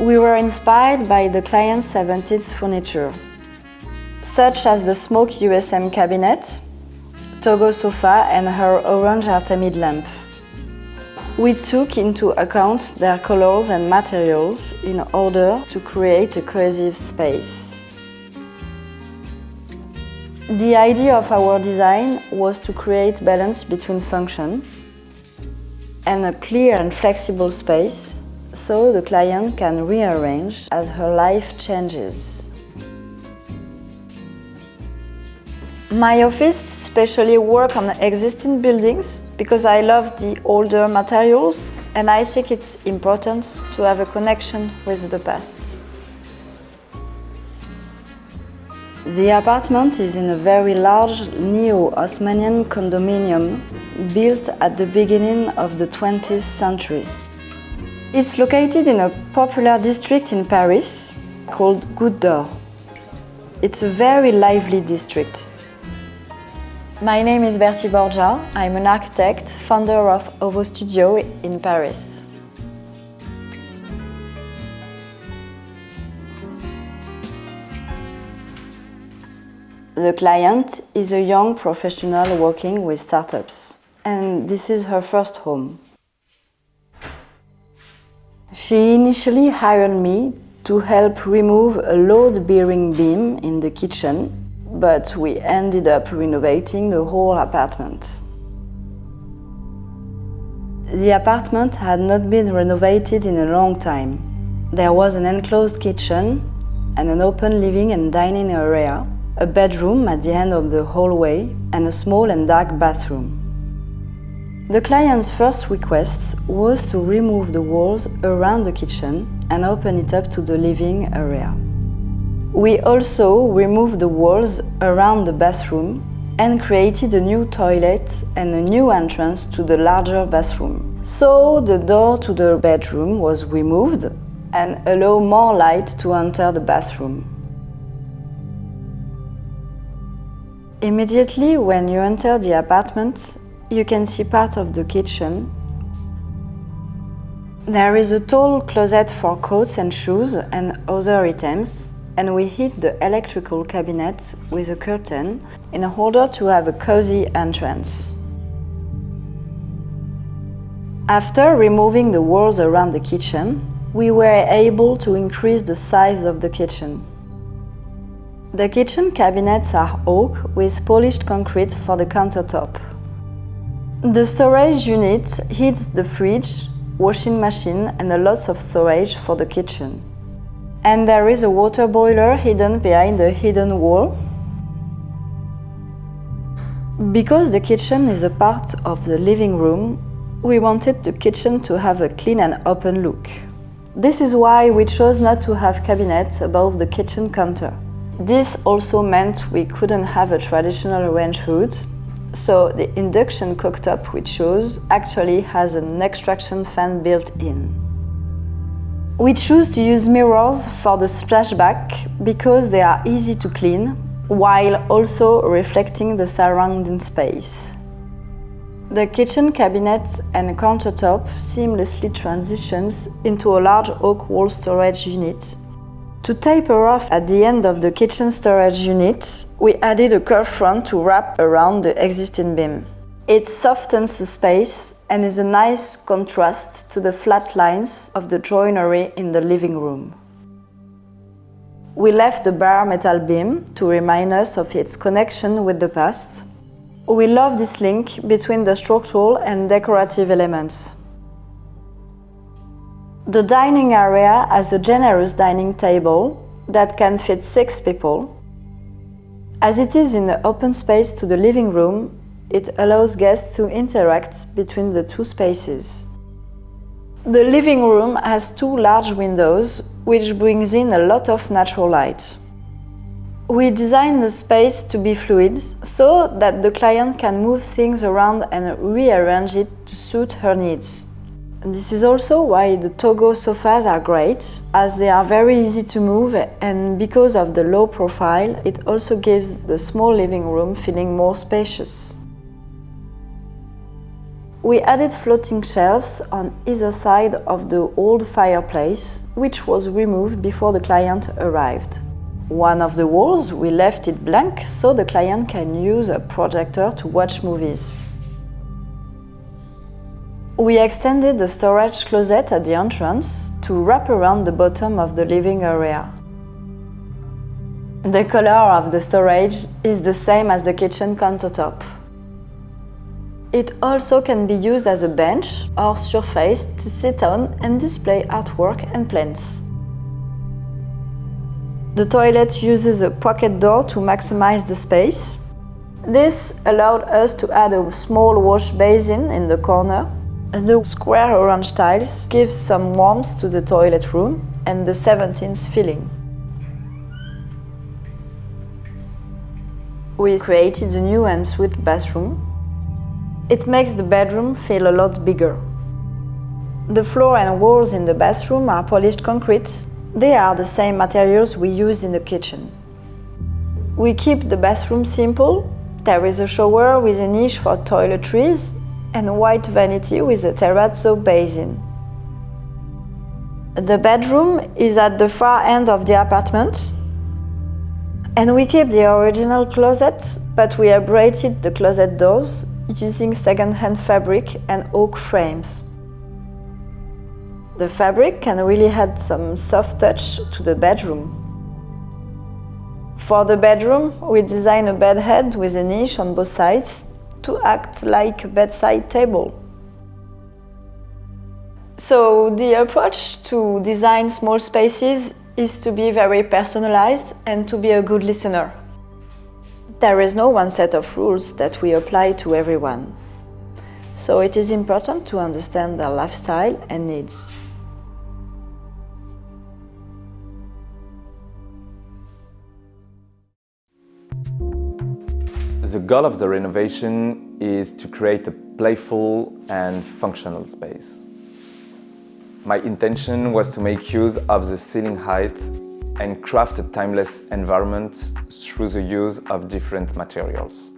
We were inspired by the client's 70s furniture, such as the smoke USM cabinet, Togo sofa and her orange Artemide lamp. We took into account their colors and materials in order to create a cohesive space. The idea of our design was to create balance between function and a clear and flexible space so the client can rearrange as her life changes. My office especially works on existing buildings because I love the older materials and I think it's important to have a connection with the past. The apartment is in a very large neo-Haussmannian condominium built at the beginning of the 20th century. It's located in a popular district in Paris called Goutte d'Or. It's a very lively district. My name is Bertie Borgia. I'm an architect, founder of Ovo Studio in Paris. The client is a young professional working with startups, and this is her first home. She initially hired me to help remove a load-bearing beam in the kitchen, but we ended up renovating the whole apartment. The apartment had not been renovated in a long time. There was an enclosed kitchen and an open living and dining area, a bedroom at the end of the hallway, and a small and dark bathroom. The client's first request was to remove the walls around the kitchen and open it up to the living area. We also removed the walls around the bathroom and created a new toilet and a new entrance to the larger bathroom. So the door to the bedroom was removed and allowed more light to enter the bathroom. Immediately when you enter the apartment, you can see part of the kitchen. There is a tall closet for coats and shoes and other items, and we hid the electrical cabinet with a curtain in order to have a cozy entrance. After removing the walls around the kitchen, we were able to increase the size of the kitchen. The kitchen cabinets are oak with polished concrete for the countertop. The storage unit hides the fridge, washing machine and a lot of storage for the kitchen. And there is a water boiler hidden behind a hidden wall. Because the kitchen is a part of the living room, we wanted the kitchen to have a clean and open look. This is why we chose not to have cabinets above the kitchen counter. This also meant we couldn't have a traditional range hood, so the induction cooktop we chose actually has an extraction fan built in. We choose to use mirrors for the splashback because they are easy to clean, while also reflecting the surrounding space. The kitchen cabinet and countertop seamlessly transitions into a large oak wall storage unit. To taper off at the end of the kitchen storage unit, we added a curved front to wrap around the existing beam. It softens the space and is a nice contrast to the flat lines of the joinery in the living room. We left the bare metal beam to remind us of its connection with the past. We love this link between the structural and decorative elements. The dining area has a generous dining table that can fit 6 people. As it is in the open space to the living room, it allows guests to interact between the two spaces. The living room has 2 large windows, which brings in a lot of natural light. We designed the space to be fluid so that the client can move things around and rearrange it to suit her needs. This is also why the Togo sofas are great, as they are very easy to move, and because of the low profile, it also gives the small living room feeling more spacious. We added floating shelves on either side of the old fireplace, which was removed before the client arrived. One of the walls, we left it blank so the client can use a projector to watch movies. We extended the storage closet at the entrance to wrap around the bottom of the living area. The color of the storage is the same as the kitchen countertop. It also can be used as a bench or surface to sit on and display artwork and plants. The toilet uses a pocket door to maximize the space. This allowed us to add a small wash basin in the corner. The square orange tiles give some warmth to the toilet room and the 17th feeling. We created a new ensuite bathroom. It makes the bedroom feel a lot bigger. The floor and walls in the bathroom are polished concrete. They are the same materials we used in the kitchen. We keep the bathroom simple. There is a shower with a niche for toiletries and a white vanity with a terrazzo basin. The bedroom is at the far end of the apartment. And we keep the original closet, but we upgraded the closet doors using second-hand fabric and oak frames. The fabric can really add some soft touch to the bedroom. For the bedroom, we designed a bed head with a niche on both sides to act like a bedside table. So the approach to design small spaces is to be very personalized and to be a good listener. There is no one set of rules that we apply to everyone. So it is important to understand their lifestyle and needs. The goal of the renovation is to create a playful and functional space. My intention was to make use of the ceiling height and craft a timeless environment through the use of different materials.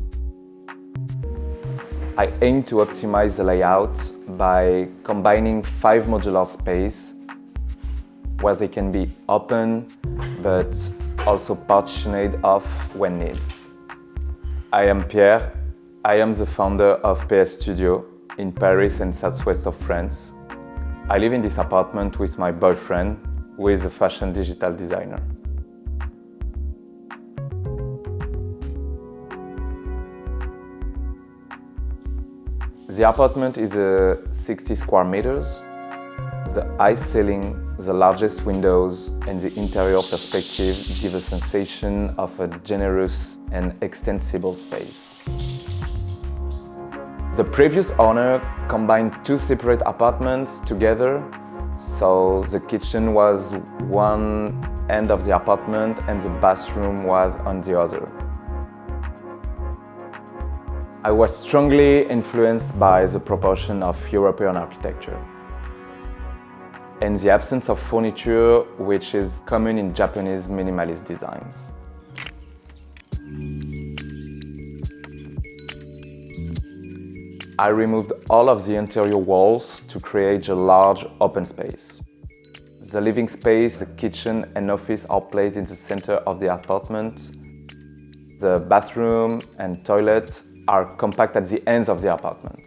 I aim to optimize the layout by combining 5 modular spaces where they can be open but also partitioned off when needed. I am Pierre. I am the founder of PS Studio in Paris and southwest of France. I live in this apartment with my boyfriend, who is a fashion digital designer. The apartment is 60 square meters. The high ceiling, the largest windows, and the interior perspective give a sensation of a generous and extensible space. The previous owner combined 2 separate apartments together, so the kitchen was one end of the apartment and the bathroom was on the other. I was strongly influenced by the proportion of European architecture and the absence of furniture, which is common in Japanese minimalist designs. I removed all of the interior walls to create a large open space. The living space, the kitchen and office are placed in the center of the apartment. The bathroom and toilet are compact at the ends of the apartment.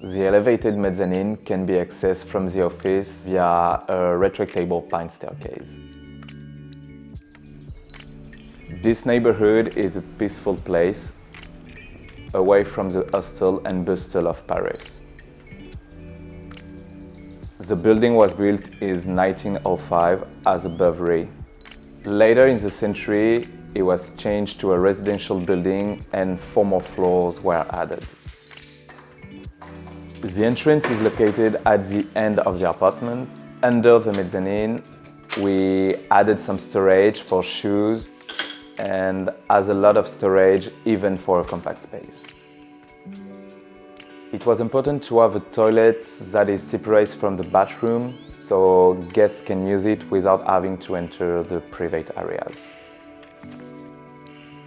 The elevated mezzanine can be accessed from the office via a retractable pine staircase. This neighborhood is a peaceful place, away from the hustle and bustle of Paris. The building was built in 1905 as a brewery. Later in the century, it was changed to a residential building and 4 more floors were added. The entrance is located at the end of the apartment. Under the mezzanine, we added some storage for shoes and has a lot of storage even for a compact space. It was important to have a toilet that is separate from the bathroom so guests can use it without having to enter the private areas.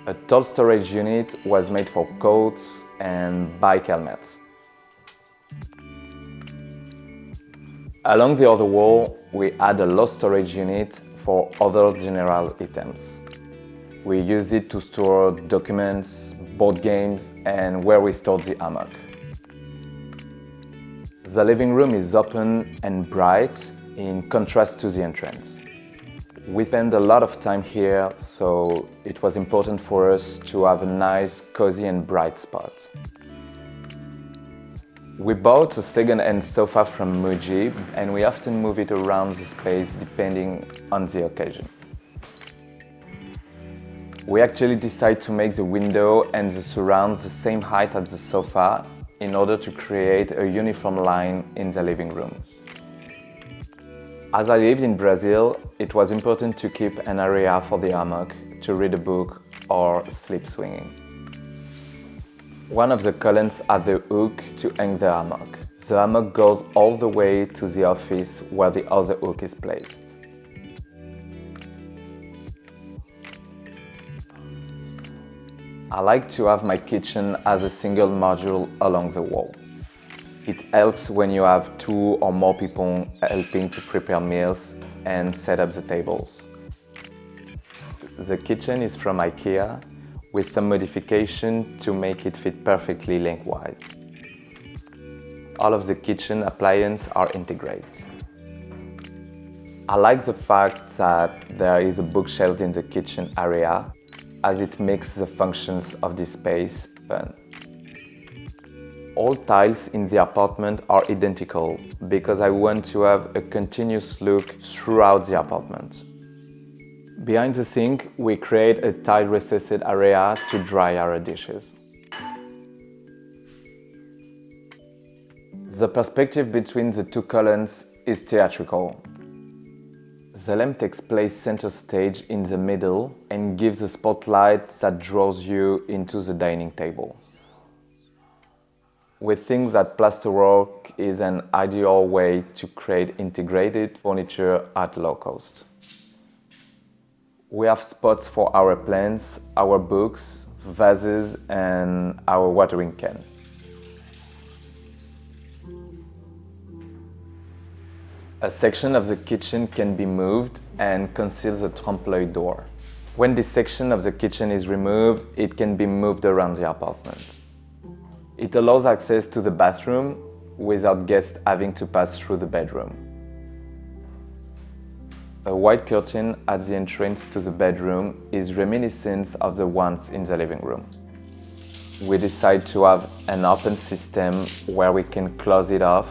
A tall storage unit was made for coats, and bike helmets. Along the other wall, we add a low storage unit for other general items. We use it to store documents, board games, and where we store the hammock. The living room is open and bright in contrast to the entrance. We spend a lot of time here, so it was important for us to have a nice, cozy and bright spot. We bought a second-hand sofa from Muji, and we often move it around the space depending on the occasion. We actually decided to make the window and the surrounds the same height as the sofa in order to create a uniform line in the living room. As I lived in Brazil, it was important to keep an area for the hammock, to read a book or sleep swinging. One of the columns has the hook to hang the hammock. The hammock goes all the way to the office where the other hook is placed. I like to have my kitchen as a single module along the wall. It helps when you have 2 or more people helping to prepare meals and set up the tables. The kitchen is from IKEA, with some modification to make it fit perfectly lengthwise. All of the kitchen appliances are integrated. I like the fact that there is a bookshelf in the kitchen area, as it makes the functions of this space fun. All tiles in the apartment are identical because I want to have a continuous look throughout the apartment. Behind the sink, we create a tile recessed area to dry our dishes. The perspective between the 2 columns is theatrical. The lamp takes place center stage in the middle and gives a spotlight that draws you into the dining table. We think that plasterwork is an ideal way to create integrated furniture at low cost. We have spots for our plants, our books, vases, and our watering can. A section of the kitchen can be moved and conceals the trompe-l'œil door. When this section of the kitchen is removed, it can be moved around the apartment. It allows access to the bathroom without guests having to pass through the bedroom. A white curtain at the entrance to the bedroom is reminiscent of the ones in the living room. We decide to have an open system where we can close it off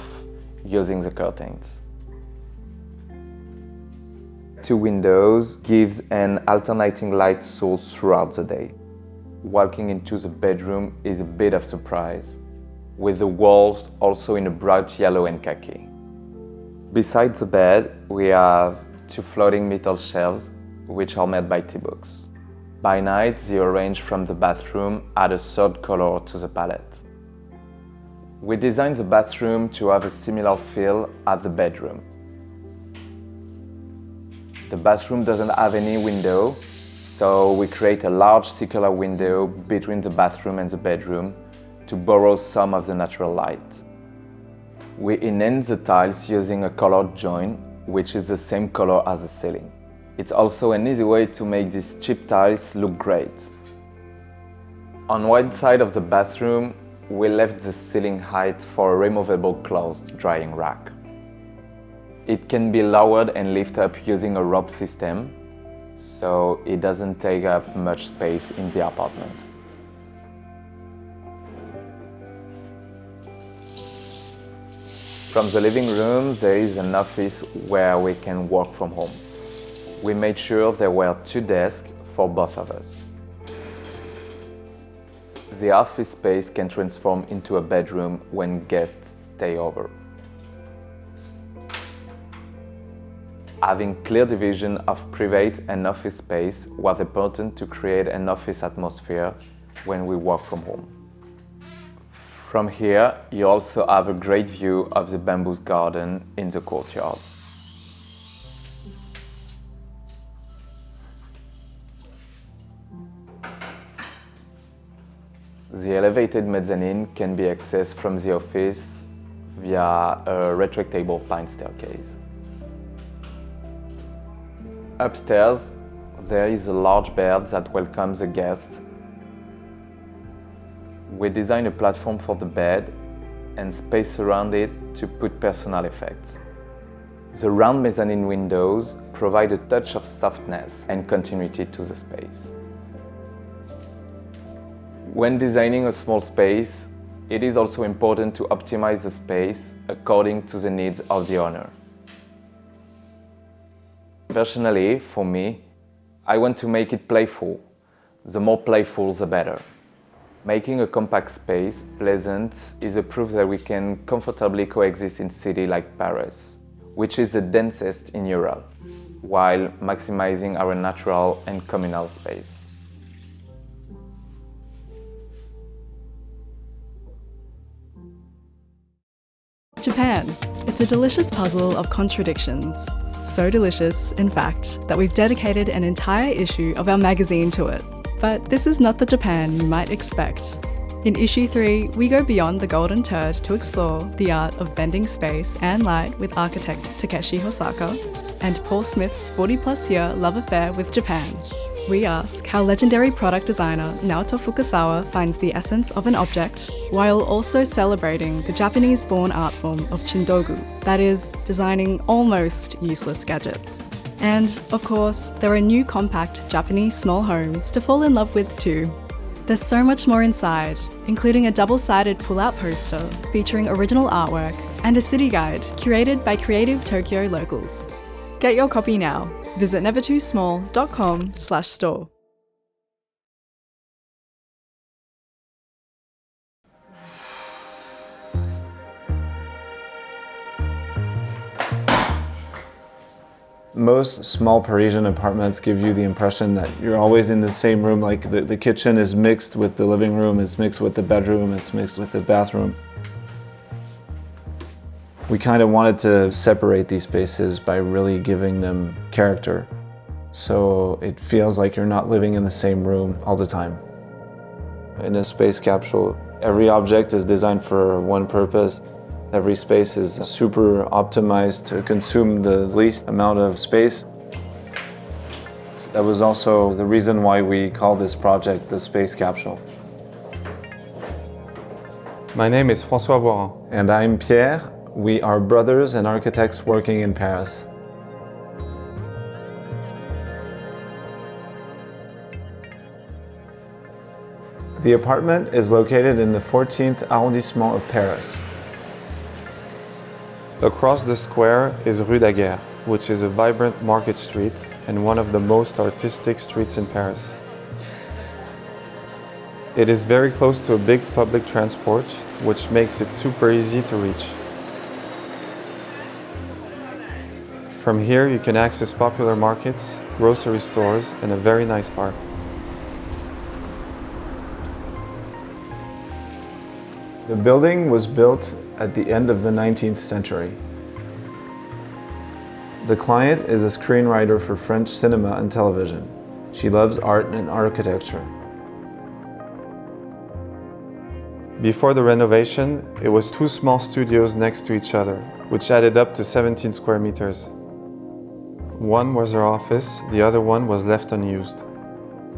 using the curtains. 2 windows gives an alternating light source throughout the day. Walking into the bedroom is a bit of surprise, with the walls also in a bright yellow and khaki. Beside the bed, we have 2 floating metal shelves, which are made by T-Books. By night, they arrange from the bathroom add a third color to the palette. We designed the bathroom to have a similar feel as the bedroom. The bathroom doesn't have any window, so we create a large circular window between the bathroom and the bedroom to borrow some of the natural light. We enhance the tiles using a colored joint, which is the same color as the ceiling. It's also an easy way to make these cheap tiles look great. On one side of the bathroom, we left the ceiling height for a removable clothes drying rack. It can be lowered and lifted up using a rope system, so it doesn't take up much space in the apartment. From the living room, there is an office where we can work from home. We made sure there were 2 desks for both of us. The office space can transform into a bedroom when guests stay over. Having clear division of private and office space was important to create an office atmosphere when we work from home. From here, you also have a great view of the bamboo garden in the courtyard. The elevated mezzanine can be accessed from the office via a retractable pine staircase. Upstairs, there is a large bed that welcomes the guests. We designed a platform for the bed and space around it to put personal effects. The round mezzanine windows provide a touch of softness and continuity to the space. When designing a small space, it is also important to optimize the space according to the needs of the owner. Personally, for me, I want to make it playful. The more playful, the better. Making a compact space pleasant is a proof that we can comfortably coexist in a city like Paris, which is the densest in Europe, while maximizing our natural and communal space. Japan. It's a delicious puzzle of contradictions. So delicious, in fact, that we've dedicated an entire issue of our magazine to it. But this is not the Japan you might expect. In issue 3, we go beyond the golden turd to explore the art of bending space and light with architect Takeshi Hosaka and Paul Smith's 40-plus year love affair with Japan. We ask how legendary product designer Naoto Fukasawa finds the essence of an object while also celebrating the Japanese-born art form of chindogu, that is, designing almost useless gadgets. And, of course, there are new compact Japanese small homes to fall in love with too. There's so much more inside, including a double-sided pull-out poster featuring original artwork and a city guide curated by creative Tokyo locals. Get your copy now. Visit nevertoosmall.com/store. Most small Parisian apartments give you the impression that you're always in the same room, like the kitchen is mixed with the living room, it's mixed with the bedroom, it's mixed with the bathroom. We kind of wanted to separate these spaces by really giving them character. So it feels like you're not living in the same room all the time. In a space capsule, every object is designed for one purpose. Every space is super optimized to consume the least amount of space. That was also the reason why we called this project the Space Capsule. My name is François Voirin. And I'm Pierre. We are brothers and architects working in Paris. The apartment is located in the 14th arrondissement of Paris. Across the square is Rue de Nantes, which is a vibrant market street and one of the most artistic streets in Paris. It is very close to a big public transport, which makes it super easy to reach. From here you can access popular markets, grocery stores, and a very nice park. The building was built at the end of the 19th century. The client is a screenwriter for French cinema and television. She loves art and architecture. Before the renovation, it was 2 small studios next to each other, which added up to 17 square meters. One was her office, the other one was left unused.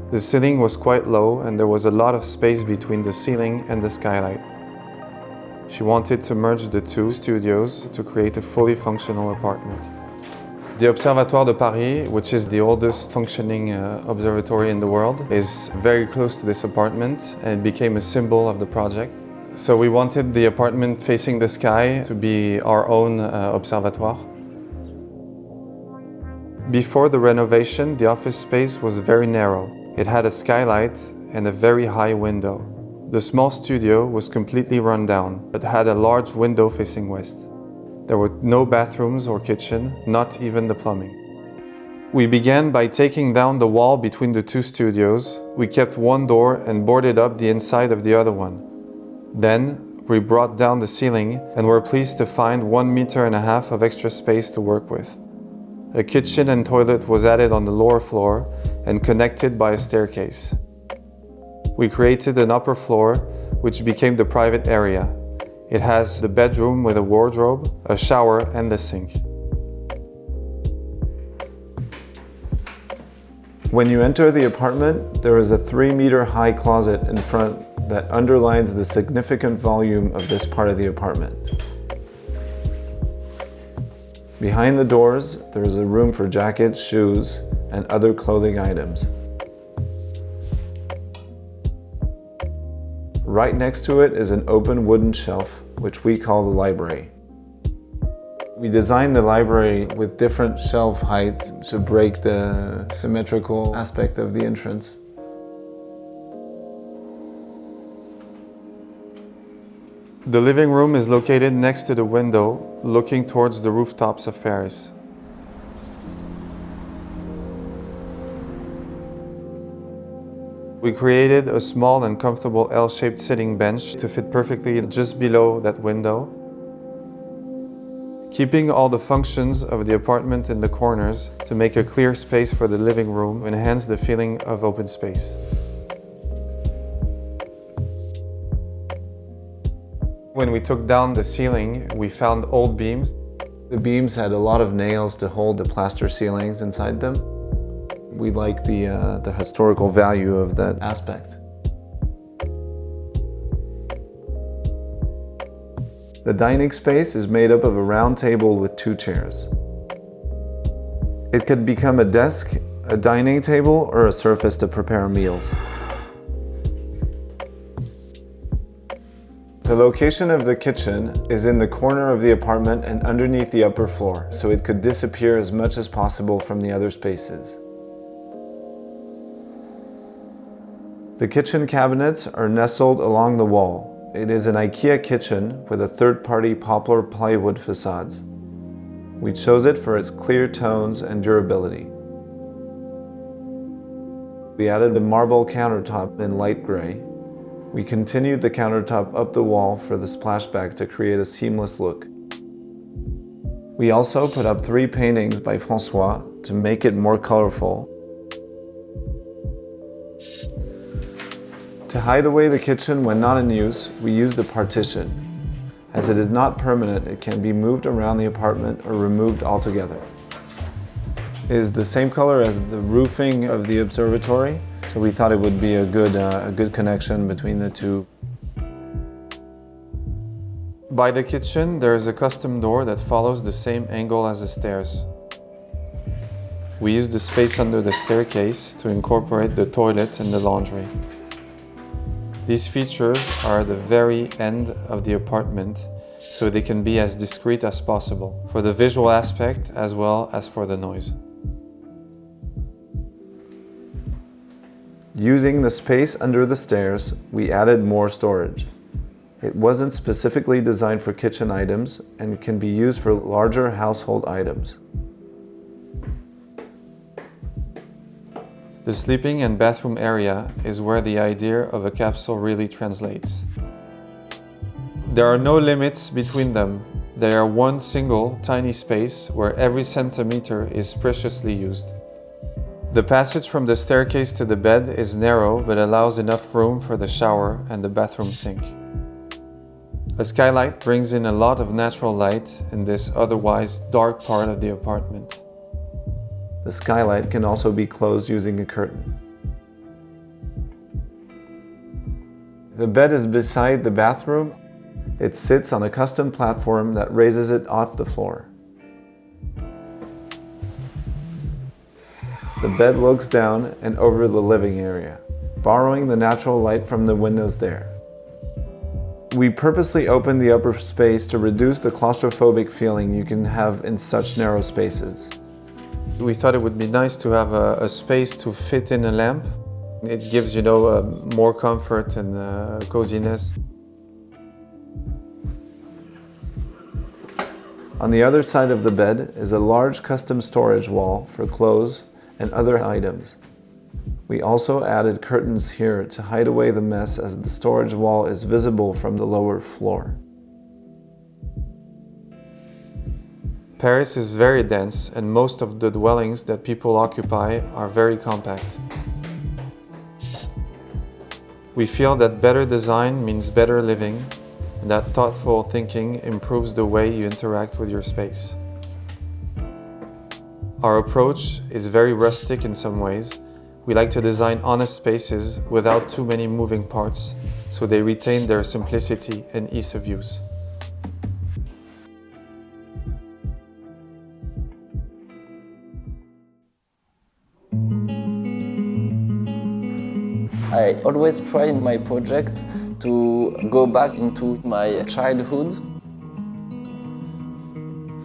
The ceiling was quite low and there was a lot of space between the ceiling and the skylight. She wanted to merge the 2 studios to create a fully functional apartment. The Observatoire de Paris, which is the oldest functioning observatory in the world, is very close to this apartment and it became a symbol of the project. So we wanted the apartment facing the sky to be our own observatoire. Before the renovation, the office space was very narrow. It had a skylight and a very high window. The small studio was completely run down, but had a large window facing west. There were no bathrooms or kitchen, not even the plumbing. We began by taking down the wall between the 2 studios. We kept one door and boarded up the inside of the other one. Then, we brought down the ceiling and were pleased to find 1.5 meters of extra space to work with. A kitchen and toilet was added on the lower floor and connected by a staircase. We created an upper floor, which became the private area. It has the bedroom with a wardrobe, a shower, and the sink. When you enter the apartment, there is a 3-meter high closet in front that underlines the significant volume of this part of the apartment. Behind the doors, there is a room for jackets, shoes, and other clothing items. Right next to it is an open wooden shelf, which we call the library. We designed the library with different shelf heights to break the symmetrical aspect of the entrance. The living room is located next to the window, looking towards the rooftops of Paris. We created a small and comfortable L-shaped sitting bench to fit perfectly just below that window, keeping all the functions of the apartment in the corners to make a clear space for the living room and enhance the feeling of open space. When we took down the ceiling, we found old beams. The beams had a lot of nails to hold the plaster ceilings inside them. We like the historical value of that aspect. The dining space is made up of a round table with 2 chairs. It could become a desk, a dining table, or a surface to prepare meals. The location of the kitchen is in the corner of the apartment and underneath the upper floor, so it could disappear as much as possible from the other spaces. The kitchen cabinets are nestled along the wall. It is an IKEA kitchen with a third-party poplar plywood facades. We chose it for its clear tones and durability. We added a marble countertop in light gray. We continued the countertop up the wall for the splashback to create a seamless look. We also put up 3 paintings by François to make it more colorful. To hide away the kitchen when not in use, we used a partition. As it is not permanent, it can be moved around the apartment or removed altogether. It is the same color as the roofing of the observatory, so we thought it would be a good connection between the two. By the kitchen, there is a custom door that follows the same angle as the stairs. We used the space under the staircase to incorporate the toilet and the laundry. These features are at the very end of the apartment, so they can be as discreet as possible, for the visual aspect as well as for the noise. Using the space under the stairs, we added more storage. It wasn't specifically designed for kitchen items and can be used for larger household items. The sleeping and bathroom area is where the idea of a capsule really translates. There are no limits between them. They are one single, tiny space where every centimeter is preciously used. The passage from the staircase to the bed is narrow but allows enough room for the shower and the bathroom sink. A skylight brings in a lot of natural light in this otherwise dark part of the apartment. The skylight can also be closed using a curtain. The bed is beside the bathroom. It sits on a custom platform that raises it off the floor. The bed looks down and over the living area, borrowing the natural light from the windows there. We purposely opened the upper space to reduce the claustrophobic feeling you can have in such narrow spaces. We thought it would be nice to have a space to fit in a lamp. It gives, more comfort and coziness. On the other side of the bed is a large custom storage wall for clothes and other items. We also added curtains here to hide away the mess as the storage wall is visible from the lower floor. Paris is very dense and most of the dwellings that people occupy are very compact. We feel that better design means better living, and that thoughtful thinking improves the way you interact with your space. Our approach is very rustic in some ways. We like to design honest spaces without too many moving parts, so they retain their simplicity and ease of use. I always try in my project to go back into my childhood.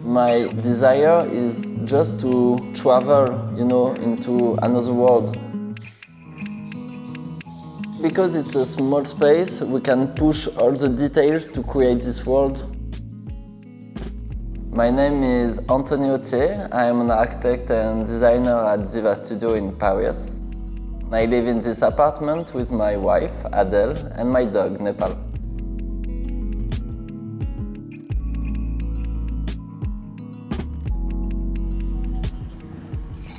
My desire is just to travel, into another world. Because it's a small space, we can push all the details to create this world. My name is Antonio Thier. I am an architect and designer at Ziva Studio in Paris. I live in this apartment with my wife, Adele, and my dog, Nepal.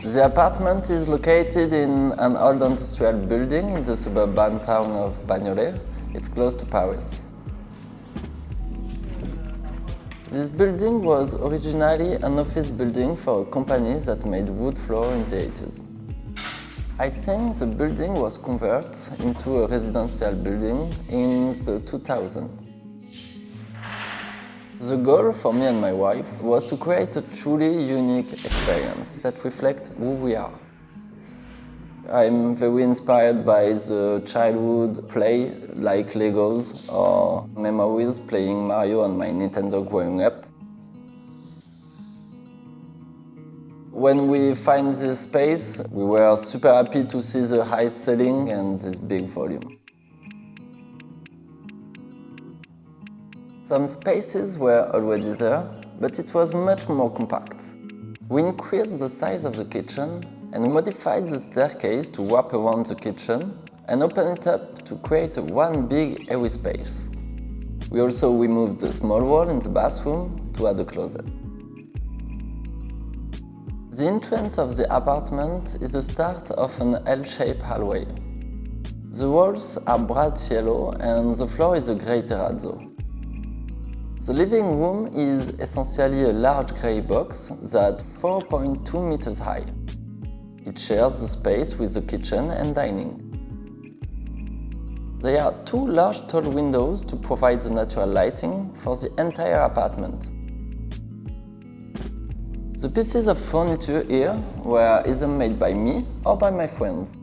The apartment is located in an old industrial building in the suburban town of Bagnolet. It's close to Paris. This building was originally an office building for a company that made wood floor in the 80s. I think the building was converted into a residential building in the 2000s. The goal for me and my wife was to create a truly unique experience that reflects who we are. I'm very inspired by the childhood play like Legos or memories playing Mario on my Nintendo growing up. When we find this space, we were super happy to see the high ceiling and this big volume. Some spaces were already there, but it was much more compact. We increased the size of the kitchen and modified the staircase to wrap around the kitchen and open it up to create one big airy space. We also removed the small wall in the bathroom to add a closet. The entrance of the apartment is the start of an L-shaped hallway. The walls are bright yellow and the floor is a grey terrazzo. The living room is essentially a large grey box that's 4.2 meters high. It shares the space with the kitchen and dining. There are two large tall windows to provide the natural lighting for the entire apartment. The pieces of furniture here were either made by me or by my friends.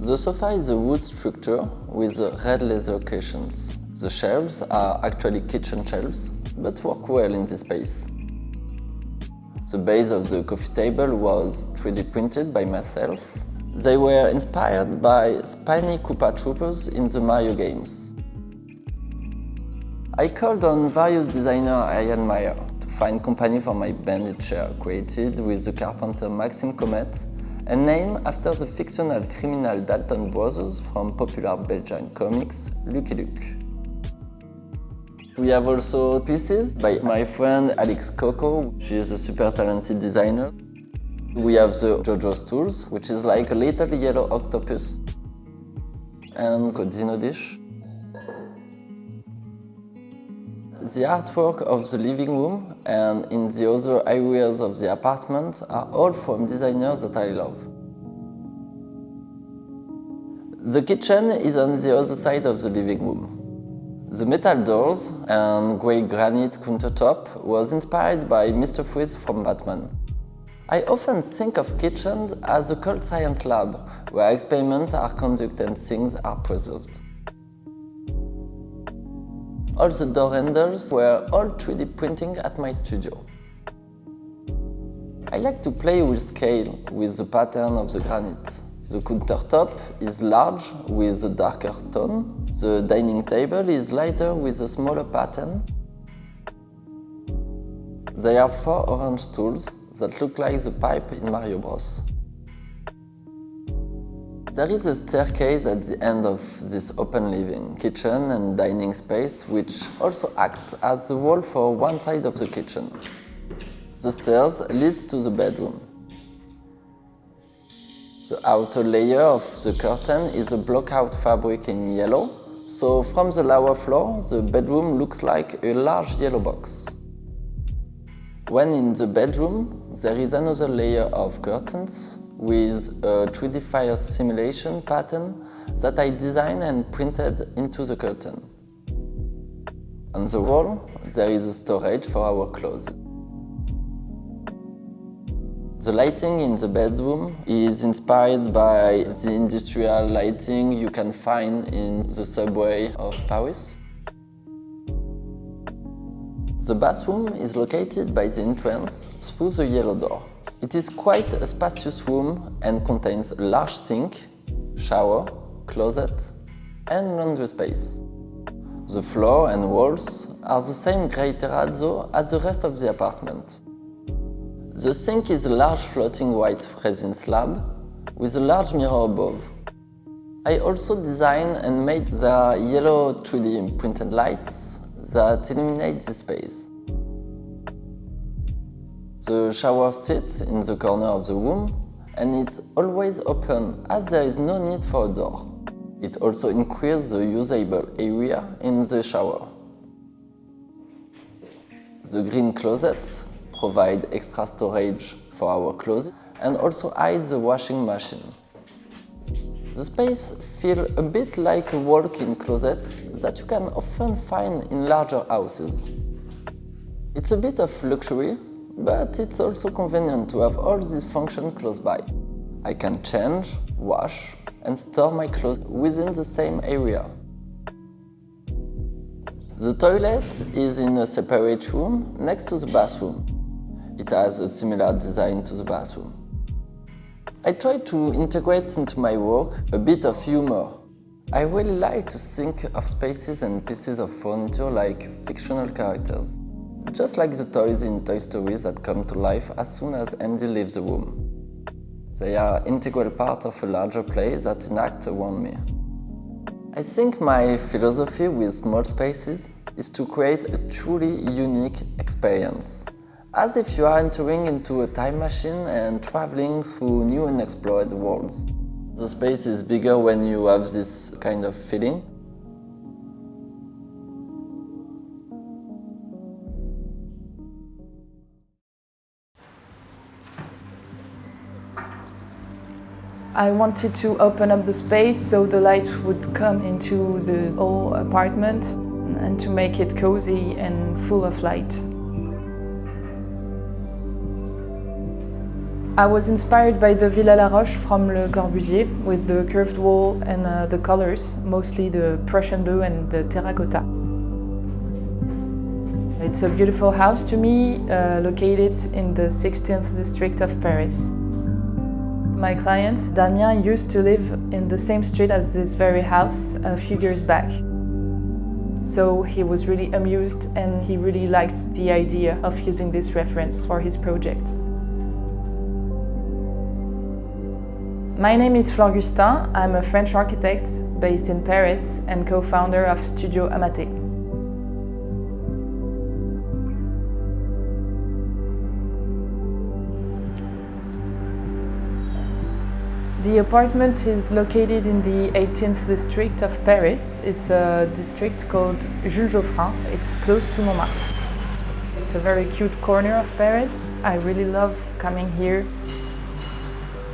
The sofa is a wood structure with red leather cushions. The shelves are actually kitchen shelves, but work well in this space. The base of the coffee table was 3D printed by myself. They were inspired by spiny Koopa Troopers in the Mario games. I called on various designers I admire to find company for my bandit chair, created with the carpenter Maxime Comet and named after the fictional criminal Dalton brothers from popular Belgian comics Lucky Luke. We have also pieces by my friend Alex Coco. She is a super talented designer. We have the JoJo stools, which is like a little yellow octopus, and the Dino dish. The artwork of the living room and in the other areas of the apartment are all from designers that I love. The kitchen is on the other side of the living room. The metal doors and grey granite countertop was inspired by Mr. Freeze from Batman. I often think of kitchens as a cold science lab, where experiments are conducted and things are preserved. All the door handles were all 3D printing at my studio. I like to play with scale with the pattern of the granite. The countertop is large with a darker tone. The dining table is lighter with a smaller pattern. There are 4 orange stools that look like the pipe in Mario Bros. There is a staircase at the end of this open living, kitchen and dining space, which also acts as the wall for one side of the kitchen. The stairs leads to the bedroom. The outer layer of the curtain is a block-out fabric in yellow, so from the lower floor, the bedroom looks like a large yellow box. When in the bedroom, there is another layer of curtains with a 3D fire simulation pattern that I designed and printed into the curtain. On the wall, there is a storage for our clothes. The lighting in the bedroom is inspired by the industrial lighting you can find in the subway of Paris. The bathroom is located by the entrance through the yellow door. It is quite a spacious room and contains a large sink, shower, closet, and laundry space. The floor and walls are the same grey terrazzo as the rest of the apartment. The sink is a large floating white resin slab with a large mirror above. I also designed and made the yellow 3D printed lights that illuminate the space. The shower sits in the corner of the room and it's always open as there is no need for a door. It also increases the usable area in the shower. The green closets provide extra storage for our clothes and also hide the washing machine. The space feels a bit like a walk-in closet that you can often find in larger houses. It's a bit of luxury, but it's also convenient to have all these functions close by. I can change, wash, and store my clothes within the same area. The toilet is in a separate room next to the bathroom. It has a similar design to the bathroom. I try to integrate into my work a bit of humor. I really like to think of spaces and pieces of furniture like fictional characters, just like the toys in Toy Story that come to life as soon as Andy leaves the room. They are an integral part of a larger play that enacts around me. I think my philosophy with small spaces is to create a truly unique experience, as if you are entering into a time machine and traveling through new and unexplored worlds. The space is bigger when you have this kind of feeling. I wanted to open up the space so the light would come into the whole apartment and to make it cozy and full of light. I was inspired by the Villa La Roche from Le Corbusier with the curved wall and the colors, mostly the Prussian blue and the terracotta. It's a beautiful house to me, located in the 16th district of Paris. My client, Damien, used to live in the same street as this very house a few years back. So he was really amused and he really liked the idea of using this reference for his project. My name is Flore Gustin. I'm a French architect based in Paris and co-founder of Studio Amaté. The apartment is located in the 18th district of Paris. It's a district called Jules. It's close to Montmartre. It's a very cute corner of Paris. I really love coming here.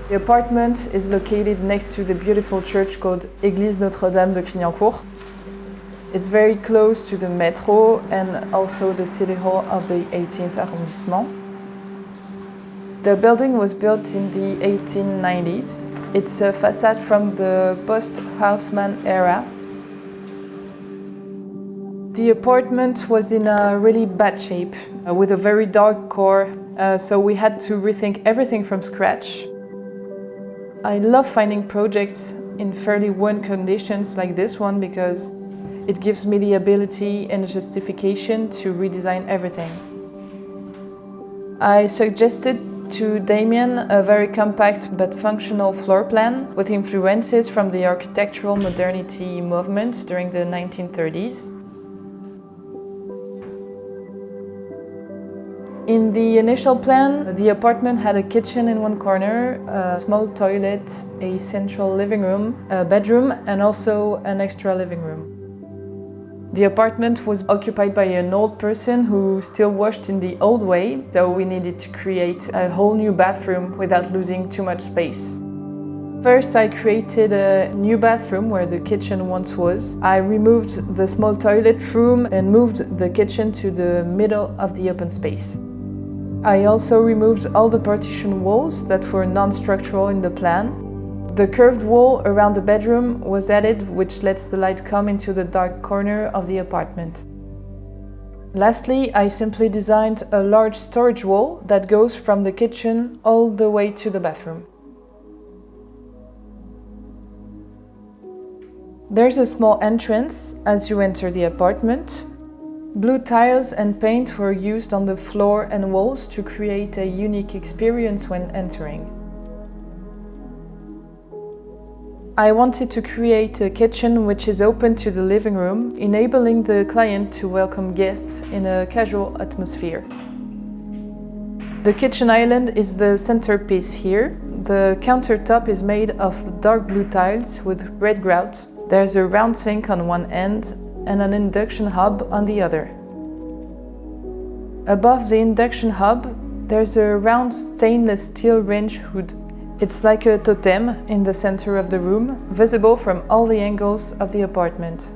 The apartment is located next to the beautiful church called Église Notre-Dame de Clignancourt. It's very close to the metro and also the city hall of the 18th arrondissement. The building was built in the 1890s. It's a facade from the post-Haussmann era. The apartment was in a really bad shape, with a very dark core, so we had to rethink everything from scratch. I love finding projects in fairly worn conditions like this one because it gives me the ability and justification to redesign everything. I suggested to Damien a very compact but functional floor plan with influences from the architectural modernity movement during the 1930s. In the initial plan, the apartment had a kitchen in one corner, a small toilet, a central living room, a bedroom, and also an extra living room. The apartment was occupied by an old person who still washed in the old way, so we needed to create a whole new bathroom without losing too much space. First, I created a new bathroom where the kitchen once was. I removed the small toilet room and moved the kitchen to the middle of the open space. I also removed all the partition walls that were non-structural in the plan. The curved wall around the bedroom was added, which lets the light come into the dark corner of the apartment. Lastly, I simply designed a large storage wall that goes from the kitchen all the way to the bathroom. There's a small entrance as you enter the apartment. Blue tiles and paint were used on the floor and walls to create a unique experience when entering. I wanted to create a kitchen which is open to the living room, enabling the client to welcome guests in a casual atmosphere. The kitchen island is the centerpiece here. The countertop is made of dark blue tiles with red grout. There's a round sink on one end and an induction hob on the other. Above the induction hob, there's a round stainless steel range hood. It's like a totem in the center of the room, visible from all the angles of the apartment.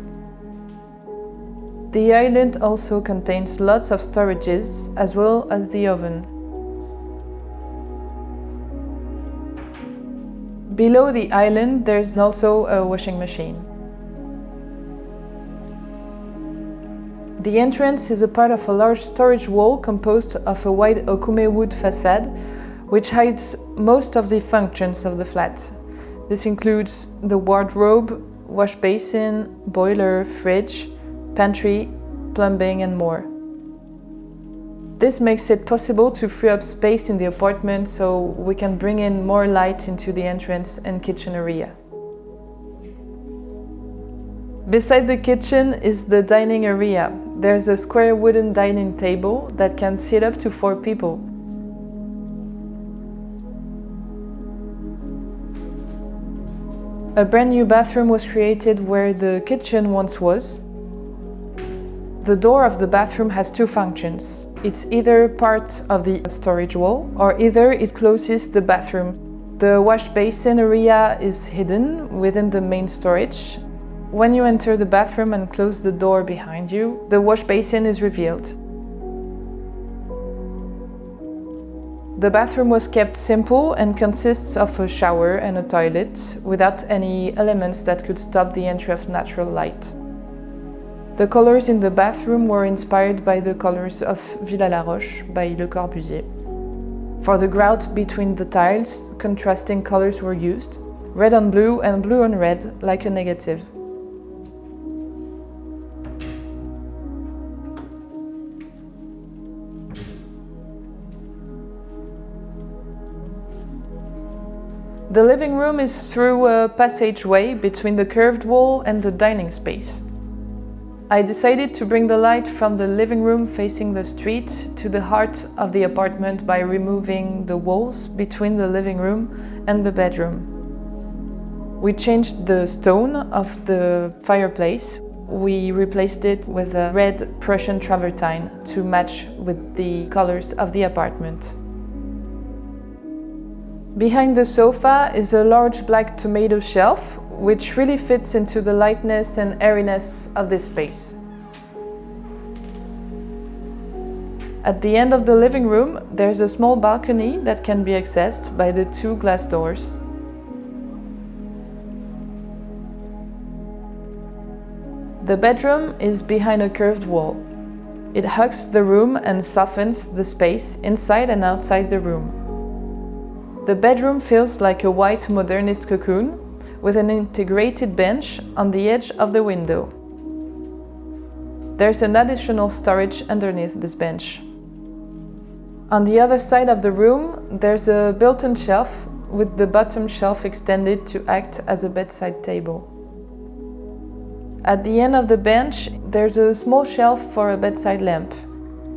The island also contains lots of storages, as well as the oven. Below the island, there's also a washing machine. The entrance is a part of a large storage wall composed of a wide okume wood facade, which hides most of the functions of the flat. This includes the wardrobe, wash basin, boiler, fridge, pantry, plumbing, and more. This makes it possible to free up space in the apartment so we can bring in more light into the entrance and kitchen area. Beside the kitchen is the dining area. There's a square wooden dining table that can sit up to 4 people. A brand new bathroom was created where the kitchen once was. The door of the bathroom has 2 functions. It's either part of the storage wall or either it closes the bathroom. The wash basin area is hidden within the main storage. When you enter the bathroom and close the door behind you, the wash basin is revealed. The bathroom was kept simple and consists of a shower and a toilet without any elements that could stop the entry of natural light. The colors in the bathroom were inspired by the colors of Villa La Roche by Le Corbusier. For the grout between the tiles, contrasting colors were used, red on blue and blue on red, like a negative. The living room is through a passageway between the curved wall and the dining space. I decided to bring the light from the living room facing the street to the heart of the apartment by removing the walls between the living room and the bedroom. We changed the stone of the fireplace. We replaced it with a red Prussian travertine to match with the colors of the apartment. Behind the sofa is a large black tomato shelf, which really fits into the lightness and airiness of this space. At the end of the living room, there's a small balcony that can be accessed by the 2 glass doors. The bedroom is behind a curved wall. It hugs the room and softens the space inside and outside the room. The bedroom feels like a white modernist cocoon with an integrated bench on the edge of the window. There's an additional storage underneath this bench. On the other side of the room, there's a built-in shelf with the bottom shelf extended to act as a bedside table. At the end of the bench, there's a small shelf for a bedside lamp.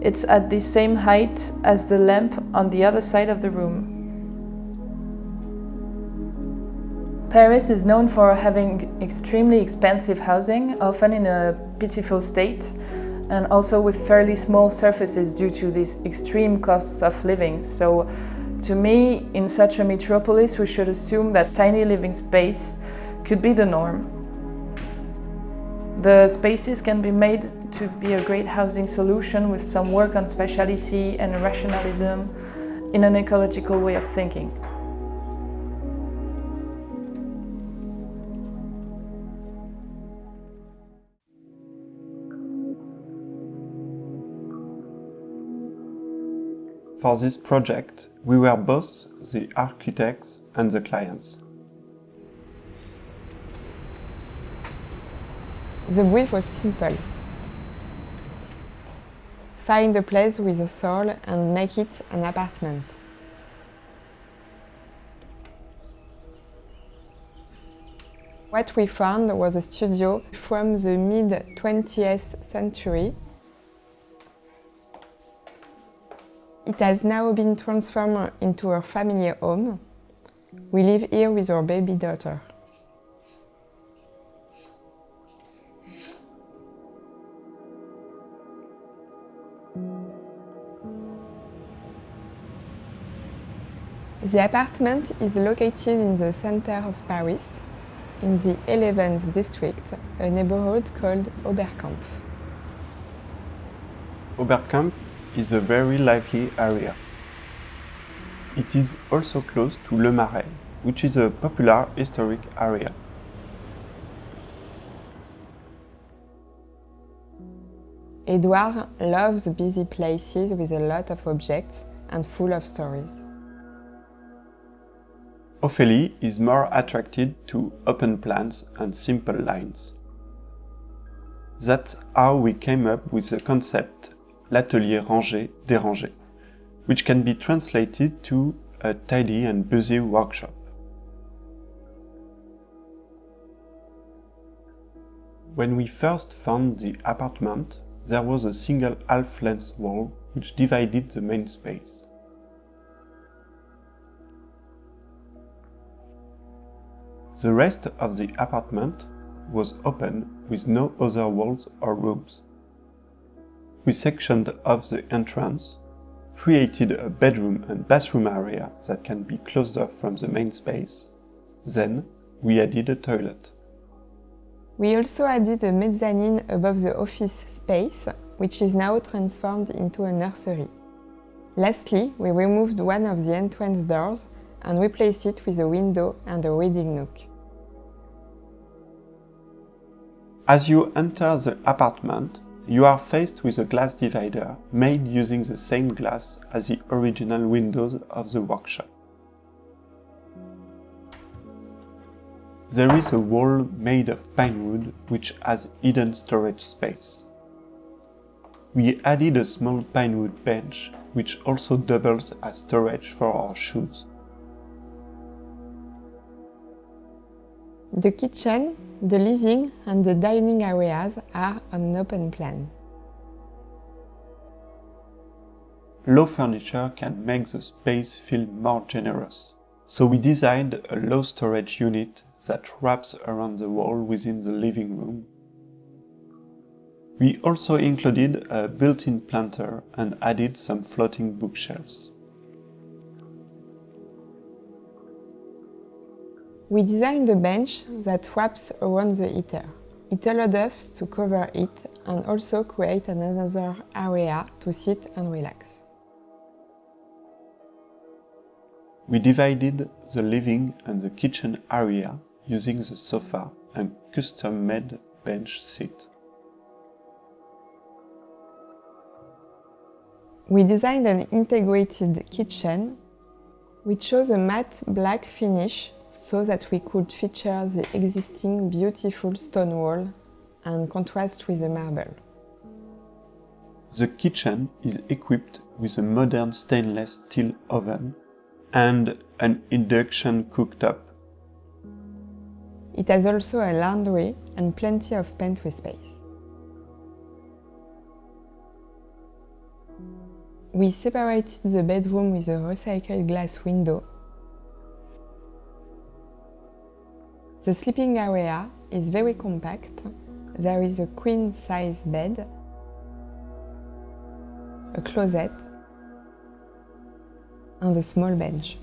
It's at the same height as the lamp on the other side of the room. Paris is known for having extremely expensive housing, often in a pitiful state, and also with fairly small surfaces due to these extreme costs of living. So, to me, in such a metropolis, we should assume that tiny living space could be the norm. The spaces can be made to be a great housing solution with some work on speciality and rationalism in an ecological way of thinking. For this project, we were both the architects and the clients. The brief was simple. Find a place with a soul and make it an apartment. What we found was a studio from the mid-20th century. It has now been transformed into our family home. We live here with our baby daughter. The apartment is located in the center of Paris, in the 11th district, a neighborhood called Oberkampf. Oberkampf is a very lively area. It is also close to Le Marais, which is a popular historic area. Edouard loves busy places with a lot of objects and full of stories. Ophélie is more attracted to open plans and simple lines. That's how we came up with the concept l'atelier rangé dérangé, which can be translated to a tidy and busy workshop. When we first found the apartment, there was a single half-length wall which divided the main space. The rest of the apartment was open with no other walls or rooms. We sectioned off the entrance, created a bedroom and bathroom area that can be closed off from the main space. Then we added a toilet. We also added a mezzanine above the office space, which is now transformed into a nursery. Lastly, we removed one of the entrance doors and replaced it with a window and a reading nook. As you enter the apartment, you are faced with a glass divider made using the same glass as the original windows of the workshop. There is a wall made of pine wood which has hidden storage space. We added a small pine wood bench which also doubles as storage for our shoes. The kitchen, the living and the dining areas are on an open plan. Low furniture can make the space feel more generous, so we designed a low storage unit that wraps around the wall within the living room. We also included a built-in planter and added some floating bookshelves. We designed a bench that wraps around the heater. It allowed us to cover it and also create another area to sit and relax. We divided the living and the kitchen area using the sofa and custom-made bench seat. We designed an integrated kitchen which chose a matte black finish so that we could feature the existing beautiful stone wall and contrast with the marble. The kitchen is equipped with a modern stainless steel oven and an induction cooktop. It has also a laundry and plenty of pantry space. We separated the bedroom with a recycled glass window. The sleeping area is very compact. There is a queen-size bed, a closet, and a small bench.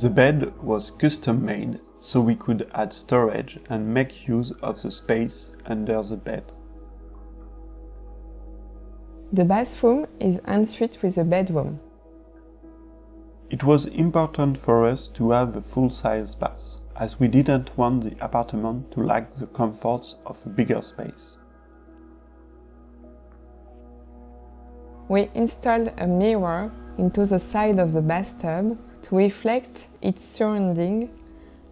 The bed was custom-made, so we could add storage and make use of the space under the bed. The bathroom is ensuite with a bedroom. It was important for us to have a full-size bath, as we didn't want the apartment to lack the comforts of a bigger space. We installed a mirror into the side of the bathtub to reflect its surrounding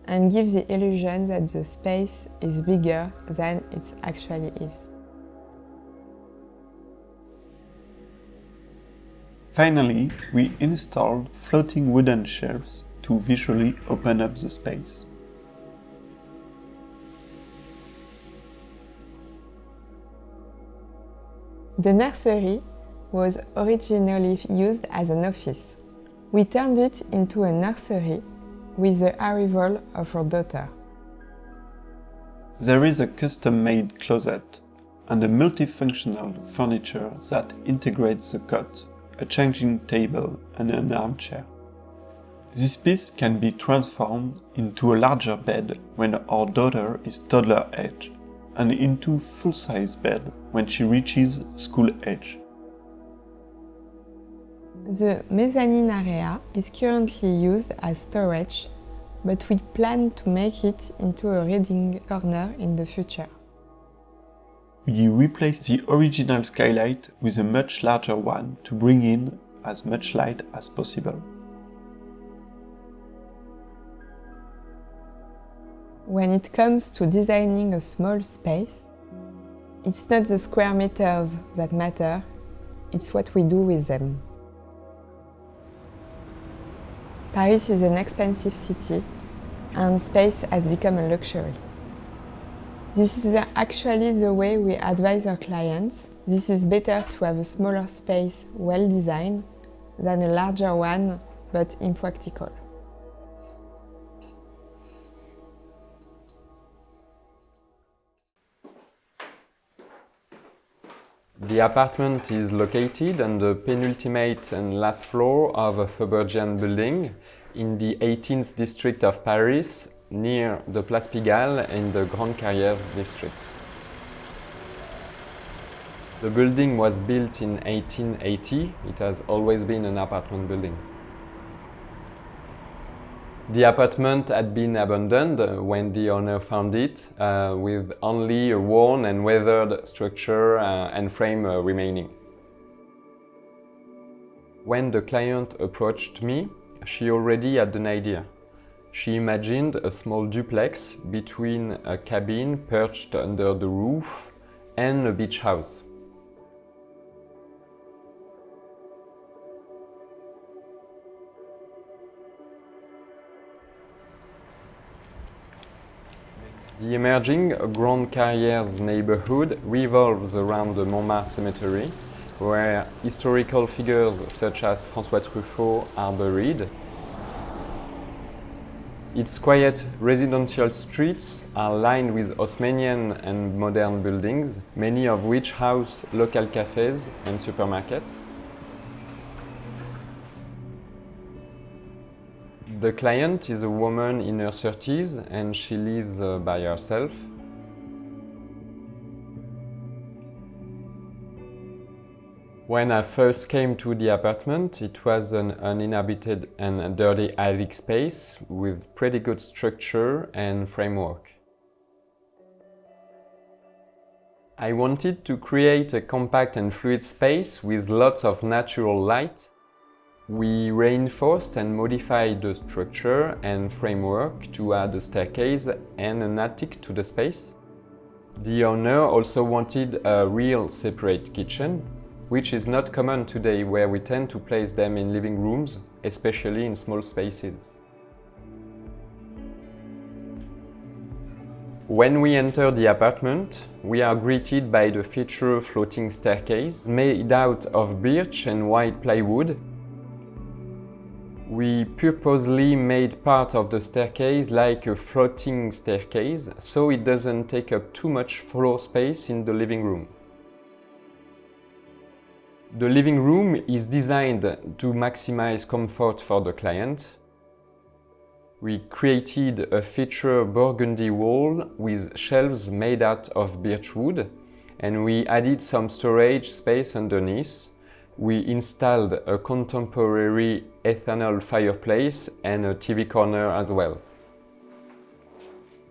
and give the illusion that the space is bigger than it actually is. Finally, we installed floating wooden shelves to visually open up the space. The nursery was originally used as an office. We turned it into a nursery with the arrival of our daughter. There is a custom-made closet and a multifunctional furniture that integrates the cot, a changing table and an armchair. This piece can be transformed into a larger bed when our daughter is toddler age, and into full-size bed when she reaches school age. The mezzanine area is currently used as storage, but we plan to make it into a reading corner in the future. We replaced the original skylight with a much larger one to bring in as much light as possible. When it comes to designing a small space, it's not the square meters that matter, it's what we do with them. Paris is an expensive city, and space has become a luxury. This is actually the way we advise our clients. This is better to have a smaller space well designed than a larger one but impractical. The apartment is located on the penultimate and last floor of a Faubourgian building in the 18th district of Paris, near the Place Pigalle in the Grandes Carrières district. The building was built in 1880. It has always been an apartment building. The apartment had been abandoned when the owner found it, with only a worn and weathered structure and frame remaining. When the client approached me, she already had an idea. She imagined a small duplex between a cabin perched under the roof and a beach house. The emerging Grandes Carrières neighborhood revolves around the Montmartre cemetery, where historical figures such as François Truffaut are buried. Its quiet residential streets are lined with Haussmannian and modern buildings, many of which house local cafes and supermarkets. The client is a woman in her 30s and she lives by herself. When I first came to the apartment, it was an uninhabited and dirty attic space with pretty good structure and framework. I wanted to create a compact and fluid space with lots of natural light. We reinforced and modified the structure and framework to add a staircase and an attic to the space. The owner also wanted a real separate kitchen, which is not common today, where we tend to place them in living rooms, especially in small spaces. When we enter the apartment, we are greeted by the feature floating staircase made out of birch and white plywood. We purposely made part of the staircase like a floating staircase, so it doesn't take up too much floor space in the living room. The living room is designed to maximize comfort for the client. We created a feature burgundy wall with shelves made out of birch wood, and we added some storage space underneath. We installed a contemporary ethanol fireplace and a TV corner as well.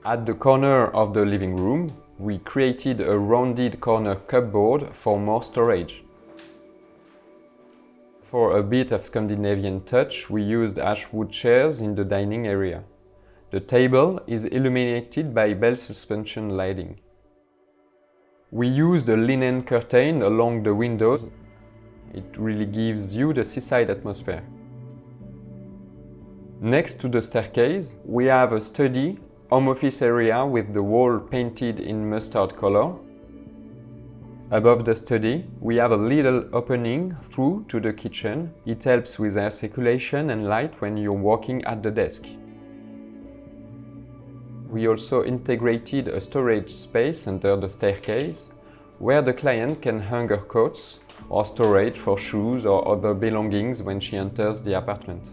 At the corner of the living room, we created a rounded corner cupboard for more storage. For a bit of Scandinavian touch, we used ashwood chairs in the dining area. The table is illuminated by bell suspension lighting. We used a linen curtain along the windows. It really gives you the seaside atmosphere. Next to the staircase, we have a study home office area with the wall painted in mustard color. Above the study, we have a little opening through to the kitchen. It helps with air circulation and light when you're working at the desk. We also integrated a storage space under the staircase, where the client can hang her coats or storage for shoes or other belongings when she enters the apartment.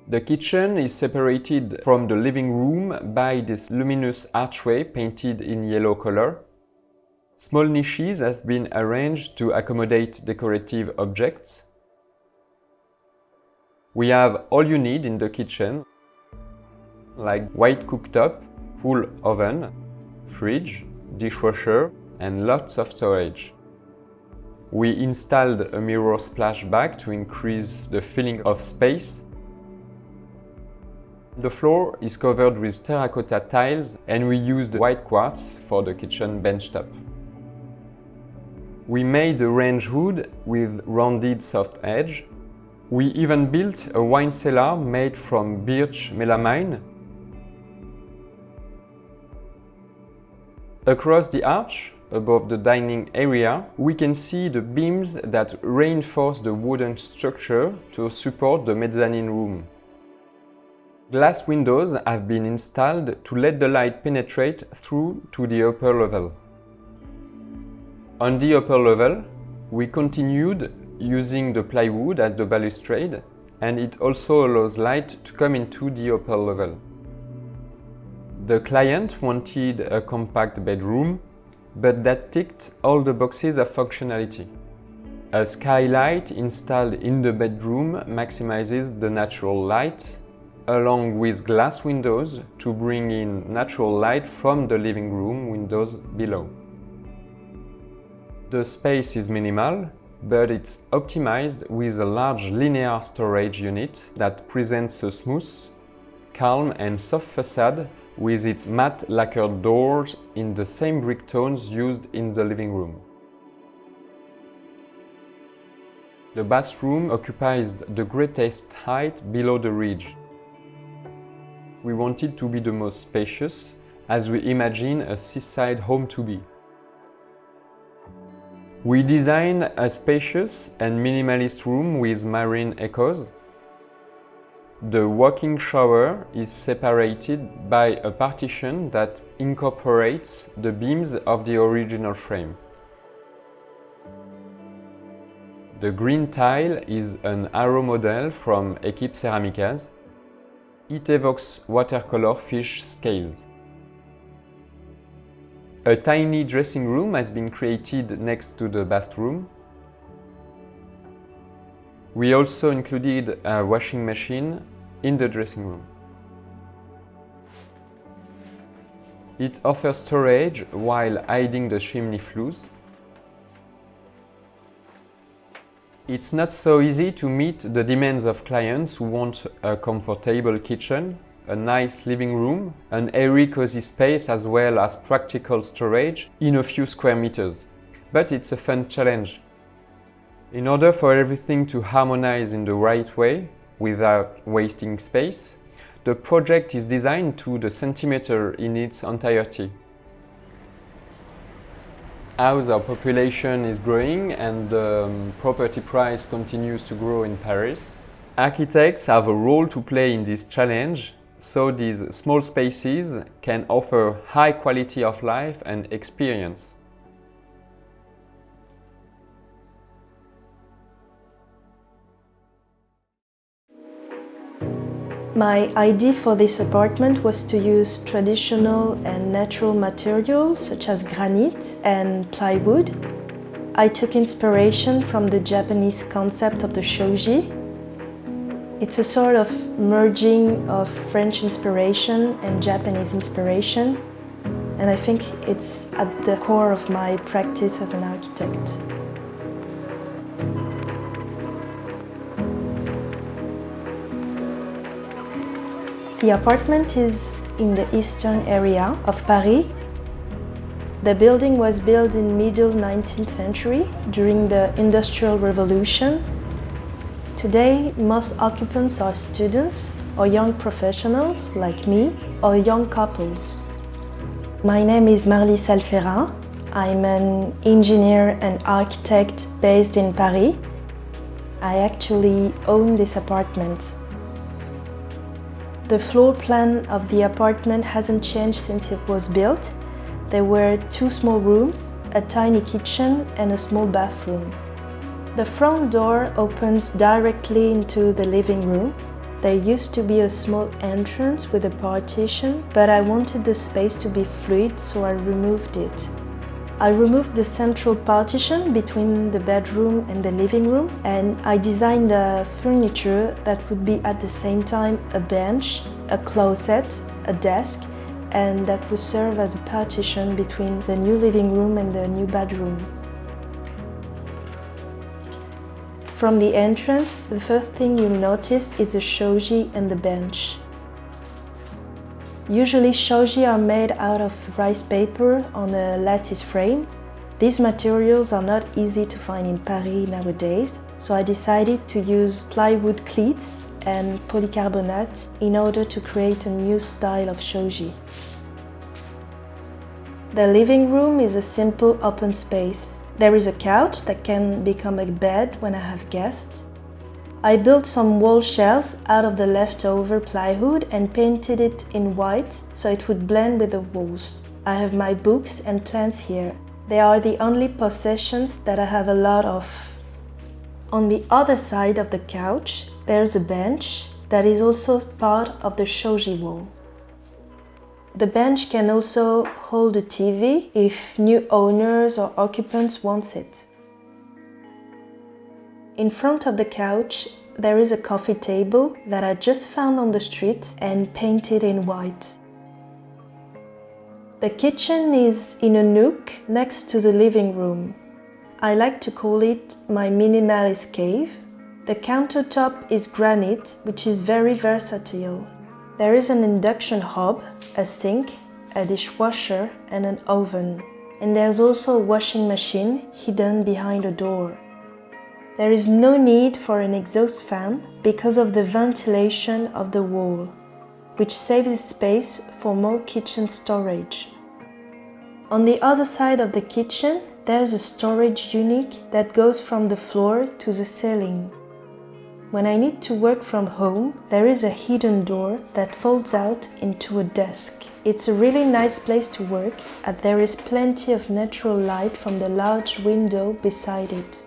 The kitchen is separated from the living room by this luminous archway painted in yellow color. Small niches have been arranged to accommodate decorative objects. We have all you need in the kitchen, like white cooktop, full oven, fridge, dishwasher, and lots of storage. We installed a mirror splashback to increase the feeling of space. The floor is covered with terracotta tiles and we used white quartz for the kitchen benchtop. We made a range hood with rounded soft edge. We even built a wine cellar made from birch melamine. Across the arch, above the dining area, we can see the beams that reinforce the wooden structure to support the mezzanine room. Glass windows have been installed to let the light penetrate through to the upper level. On the upper level, we continued using the plywood as the balustrade, and it also allows light to come into the upper level. The client wanted a compact bedroom, but that ticked all the boxes of functionality. A skylight installed in the bedroom maximizes the natural light, along with glass windows to bring in natural light from the living room windows below. The space is minimal, but it's optimized with a large linear storage unit that presents a smooth, calm and soft facade with its matte lacquered doors in the same brick tones used in the living room. The bathroom occupies the greatest height below the ridge. We wanted to be the most spacious, as we imagine a seaside home to be. We designed a spacious and minimalist room with marine echoes. The walk-in shower is separated by a partition that incorporates the beams of the original frame. The green tile is an arrow model from Equipe Ceramicas. It evokes watercolor fish scales. A tiny dressing room has been created next to the bathroom. We also included a washing machine in the dressing room. It offers storage while hiding the chimney flues. It's not so easy to meet the demands of clients who want a comfortable kitchen, a nice living room, an airy, cozy space as well as practical storage in a few square meters. But it's a fun challenge. In order for everything to harmonize in the right way, without wasting space, The project is designed to the centimeter in its entirety. As our population is growing and the property price continues to grow in Paris, architects have a role to play in this challenge, so these small spaces can offer high quality of life and experience. My idea for this apartment was to use traditional and natural materials such as granite and plywood. I took inspiration from the Japanese concept of the Shoji. It's a sort of merging of French inspiration and Japanese inspiration, and I think it's at the core of my practice as an architect. The apartment is in the eastern area of Paris. The building was built in middle 19th century during the Industrial Revolution. Today, most occupants are students or young professionals like me or young couples. My name is Marlise Alferra. I'm an engineer and architect based in Paris. I actually own this apartment. The floor plan of the apartment hasn't changed since it was built. There were 2 small rooms, a tiny kitchen and a small bathroom. The front door opens directly into the living room. There used to be a small entrance with a partition, but I wanted the space to be fluid, so I removed it. I removed the central partition between the bedroom and the living room, and I designed a furniture that would be at the same time a bench, a closet, a desk, and that would serve as a partition between the new living room and the new bedroom. From the entrance, the first thing you'll notice is the shoji and the bench. Usually shoji are made out of rice paper on a lattice frame. These materials are not easy to find in Paris nowadays, so I decided to use plywood cleats and polycarbonate in order to create a new style of shoji. The living room is a simple open space. There is a couch that can become a bed when I have guests. I built some wall shelves out of the leftover plywood and painted it in white so it would blend with the walls. I have my books and plants here. They are the only possessions that I have a lot of. On the other side of the couch, there's a bench that is also part of the shoji wall. The bench can also hold a TV if new owners or occupants want it. In front of the couch, there is a coffee table that I just found on the street and painted in white. The kitchen is in a nook next to the living room. I like to call it my minimalist cave. The countertop is granite, which is very versatile. There is an induction hob, a sink, a dishwasher and an oven. And there's also a washing machine hidden behind a door. There is no need for an exhaust fan because of the ventilation of the wall, which saves space for more kitchen storage. On the other side of the kitchen, there's a storage unit that goes from the floor to the ceiling. When I need to work from home, there is a hidden door that folds out into a desk. It's a really nice place to work, as there is plenty of natural light from the large window beside it.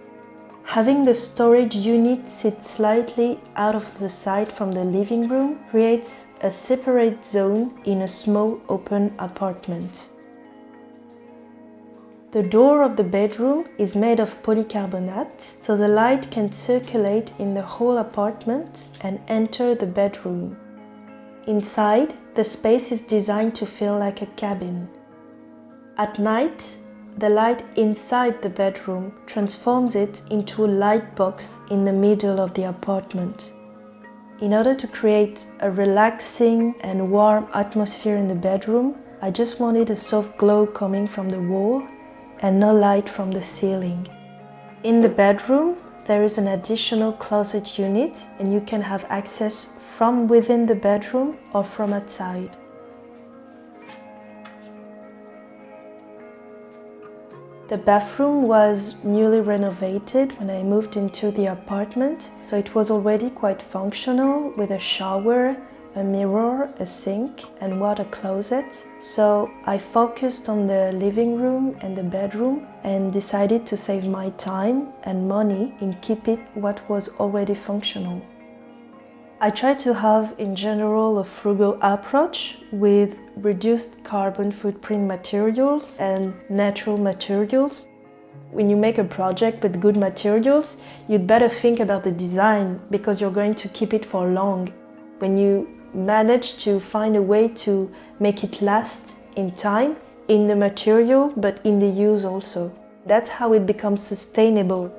Having the storage unit sit slightly out of the sight from the living room creates a separate zone in a small open apartment. The door of the bedroom is made of polycarbonate, so the light can circulate in the whole apartment and enter the bedroom. Inside, the space is designed to feel like a cabin. At night, the light inside the bedroom transforms it into a light box in the middle of the apartment. In order to create a relaxing and warm atmosphere in the bedroom, I just wanted a soft glow coming from the wall and no light from the ceiling. In the bedroom, there is an additional closet unit and you can have access from within the bedroom or from outside. The bathroom was newly renovated when I moved into the apartment, so it was already quite functional with a shower, a mirror, a sink and water closet. So I focused on the living room and the bedroom and decided to save my time and money in keeping what was already functional. I try to have in general a frugal approach with reduced carbon footprint materials and natural materials. When you make a project with good materials, you'd better think about the design because you're going to keep it for long. When you manage to find a way to make it last in time, in the material, but in the use also. That's how it becomes sustainable.